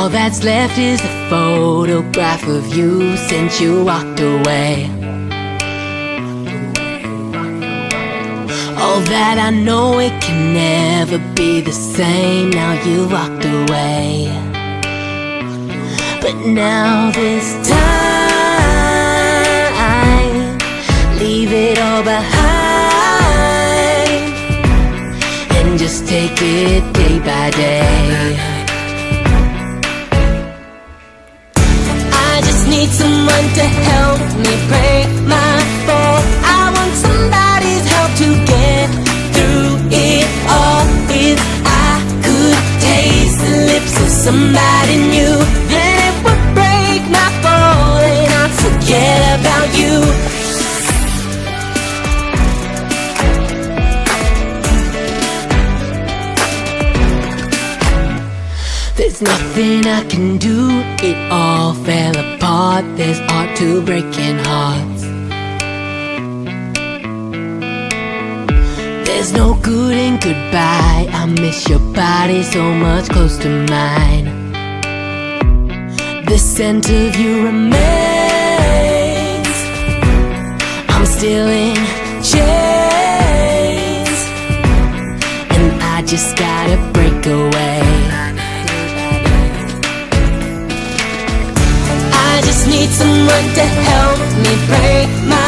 All that's left is a photograph of you since you walked away. All that I know, it can never be the same. Now you walked away, but now this time, leave it all behind and just take it day by day. I just need someone to help me break my fall. I want somebody's help to get through it all. If I could taste the lips of somebody new, then it would break my fall and I'd forget about you. There's nothing I can do, it all fell apart. There's art to breaking hearts. There's no good in goodbye. I miss your body so much close to mine. The scent of you remains. I'm still in chains, and I just gotta break away. I just need someone to help me break my